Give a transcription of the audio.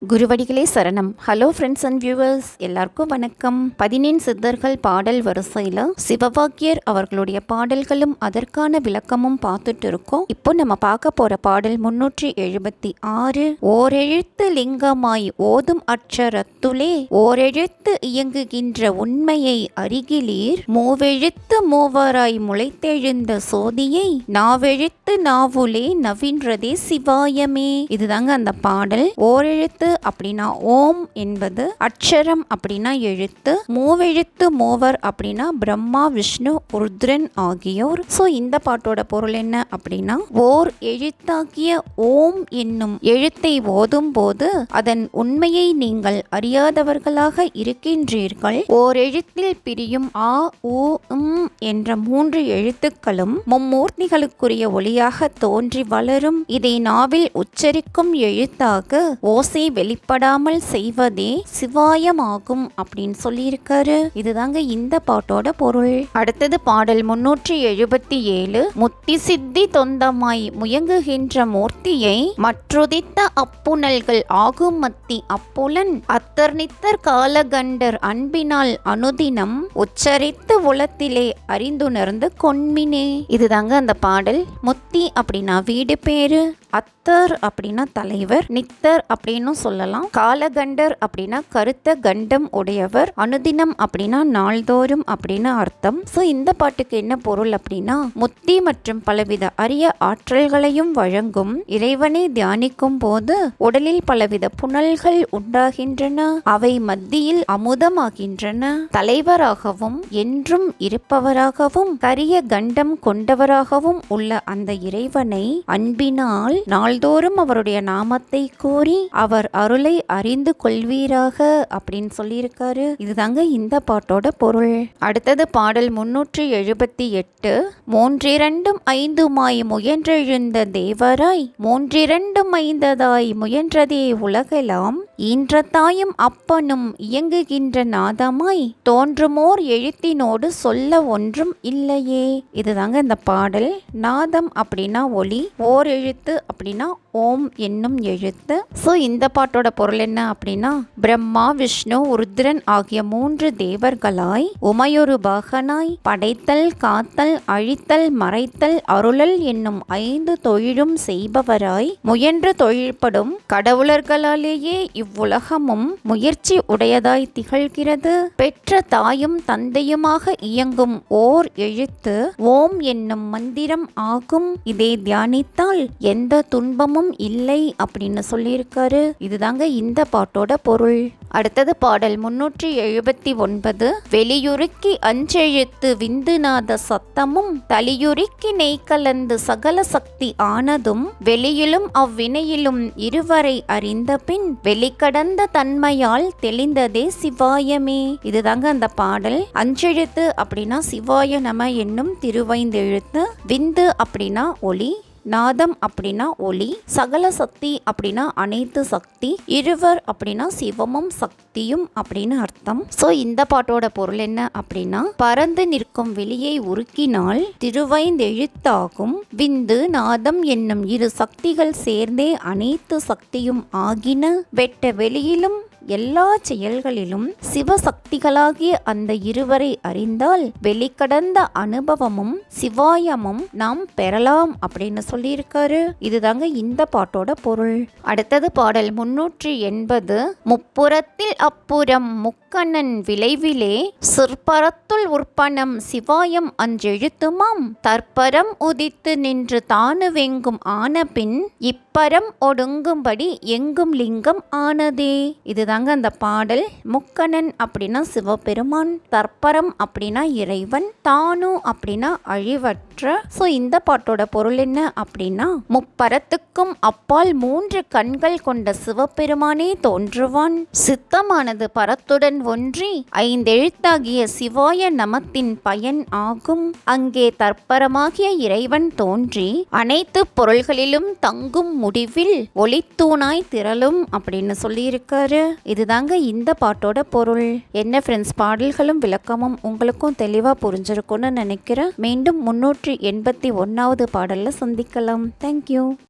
குருவடிகளே சரணம். Hello friends and viewers, எல்லாருக்கும் வணக்கம். 15 சித்தர்கள் பாடல் வரிசையில் சிவவாக்கியர் அவர்களுடைய பாடல்களும் அதற்கான விளக்கமும் பார்த்துட்டு இருக்கோம். இப்போ நம்ம பார்க்க போற பாடல் 376. ஓரெழுத்து லிங்கமாய் ஓதும் அட்சரத்துளே ஓரெழுத்து இயங்குகின்ற உண்மையை அருகிலீர் மூவெழுத்து மூவராய் முளைத்தெழுந்த சோதியை நாவெழுத்து நாவுலே நவின்றதே சிவாயமே. இதுதாங்க அந்த பாடல். ஓரெழுத்து அப்படின்னா ஓம் என்பது, அட்சரம் அப்படின்னா எழுத்து, மூவெழுத்து மூவர் அப்படின்னா பிரம்மா விஷ்ணு ருத்ரன் ஆகியோர். சோ இந்த பாட்டோட பொருள் என்ன அப்படின்னா, ஓர் எழுத்தாகிய ஓம் என்னும் எழுத்தை ஓதும் போது அதன் உண்மையை நீங்கள் அறியாதவர்களாக இருக்கின்றீர்கள். ஓர் எழுத்தில் பிரியும் ஆ உ என்ற 3 எழுத்துக்களும் மும்மூர்த்திகளுக்குரிய ஒளியாக தோன்றி வளரும். இதை நாவில் உச்சரிக்கும் எழுத்தாக ஓசை வெளிப்படாமல் செய்வதே சிவாயமாகும் அப்படின்னு சொல்லியிருக்காரு. இதுதாங்க இந்த பாட்டோட பொருள். அடுத்தது பாடல் 377. முத்தி சித்தி தொந்தமாய் முயங்குகின்ற மூர்த்தியை மற்றுதித்த அப்புணல்கள் ஆகும் மத்தி அப்புலன் அத்தர்நித்தர் காலகண்டர் அன்பினால் அனுதினம் உச்சரித்து உளத்திலே அறிந்துணர்ந்து கொன்மினே. இதுதாங்க அந்த பாடல். முத்தி அப்படின்னா வீடு பேரு, அத்தர் அப்படின்னா தலைவர், நித்தர் அப்படின்னு சொல்லலாம், காலகண்டர் அப்படின்னா கருத்த கண்டம் உடையவர், அனுதினம் அப்படின்னா நாள்தோறும் அப்படின்னு அர்த்தம். சோ இந்த பாட்டுக்கு என்ன பொருள் அப்படின்னா, முத்தி மற்றும் பலவித அரிய ஆற்றல்களையும் வழங்கும் இறைவனை தியானிக்கும் போது உடலில் பலவித புனல்கள் உண்டாகின்றன. அவை மத்தியில் அமுதமாகின்றன. தலைவராகவும் என்றும் இருப்பவராகவும் கரிய கண்டம் கொண்டவராகவும் உள்ள அந்த இறைவனை அன்பினால் நாள்தோறும் அவருடைய நாமத்தை கூறி அவர் அருளை அறிந்து கொள்வீராக அப்படின்னு சொல்லியிருக்காரு. இதுதாங்க இந்த பாட்டோட பொருள். அடுத்தது பாடல் 378. மூன்றிரண்டும் ஐந்துமாய் முயன்றெழுந்த தேவராய் மூன்றிரண்டும் ஐந்ததாய் முயன்றதே உலகெல்லாம் ஈன்ற தாயும் அப்பனும் இயங்குகின்ற நாதமாய் தோன்றுமோர் எழுத்தினோடு சொல்ல ஒன்றும் இல்லையே. இதுதாங்க இந்த பாடல். நாதம் அப்படின்னா ஒலி, ஓர் எழுத்து அப்படின்னா ஓம் என்னும் எழுத்து. சோ இந்த பாட்டோட பொருள் என்ன அப்படின்னா, பிரம்மா விஷ்ணு ருத்ரன் ஆகிய 3 தேவர்களாய் உமையொரு பாகனாய் படைத்தல் காத்தல் அழித்தல் மறைத்தல் அருளல் என்னும் 5 தொழிலும் செய்பவராய் முயன்று தொழில்படும் கடவுளர்களாலேயே இவ்வுலகமும் முயற்சி உடையதாய் திகழ்கிறது. பெற்ற தாயும் தந்தையுமாக இயங்கும் ஓர் எழுத்து ஓம் என்னும் மந்திரம் ஆகும். இதை தியானித்தால் எந்த துன்பமும் இல்லை அப்படின்னு சொல்லியிருக்காரு. இதுதாங்க இந்த பாட்டோட பொருள். அடுத்தது பாடல் 379. வெளியுருக்கி அஞ்செழுத்து விந்துநாத சத்தமும் தலியுருக்கி நெய் கலந்து சகல சக்தி ஆனதும் வெளியிலும் அவ்வினையிலும் இருவரை அறிந்த பின் வெளிக்கடந்த தன்மையால் தெளிந்ததே சிவாயமே. இதுதாங்க அந்த பாடல். அஞ்செழுத்து அப்படின்னா சிவாய நம என்னும் திருவைந்தெழுத்து, விந்து அப்படின்னா ஒளி, நாதம் அப்படின்னா ஒளி, சகல சக்தி அப்படின்னா அனைத்து சக்தி, இருவர் அப்படின்னா சிவமும் சக்தியும் அப்படின்னு அர்த்தம். சோ இந்த பாட்டோட பொருள் என்ன அப்படின்னா, பறந்து நிற்கும் வெளியை உருக்கினால் திருவைந்தெழுத்தாகும். விந்து நாதம் என்னும் 2 சக்திகள் சேர்ந்தே அனைத்து சக்தியும் ஆகின. வெட்ட வெளியிலும் எல்லா செயல்களிலும் சிவசக்திகளாகிய அந்த இருவரை அறிந்தால் வெளிக்கடந்த அனுபவமும் சிவாயமும் நாம் பெறலாம் அப்படின்னு சொல்லியிருக்காரு. இதுதாங்க இந்த பாட்டோட பொருள். அடுத்தது பாடல் 380. முப்புறத்தில் அப்புறம் முக்கண்ணன் விளைவிலே சிற்பரத்துள் உற்பனம் சிவாயம் அஞ்செழுத்துமாம் தற்பரம் உதித்து நின்று தானுவெங்கும் ஆனபின் இப்பரம் ஒடுங்கும்படி எங்கும் லிங்கம் ஆனதே. இதுதாங்க அந்த பாடல். முக்கண்ணன் அப்படின்னா சிவபெருமான், தற்பரம் அப்படின்னா இறைவன், தானு அப்படின்னா அழிவற்ற. சோ இந்த பாட்டோட பொருள் என்ன அப்படின்னா, முப்பரத்துக்கும் அப்பால் 3 கண்கள் கொண்ட சிவபெருமானே தோன்றுவான். சித்தமானது பரத்துடன் ஒன்றி 5 எழுத்தாகிய சிவாய நமத்தின் பயன் ஆகும். அங்கே தற்பரமாகிய இறைவன் தோன்றி அனைத்து பொருள்களிலும் தங்கும் முடிவில் ஒளித்தூணாய் திரளும் அப்படின்னு சொல்லியிருக்காரு. இதுதாங்க இந்த பாட்டோட பொருள். என்ன ஃப்ரெண்ட்ஸ், பாடல்களும் விளக்கமும் உங்களுக்கும் தெளிவா புரிஞ்சிருக்கும்னு நினைக்கிறேன். மீண்டும் 381வது பாடல்ல சந்திக்கலாம். தேங்க்யூ.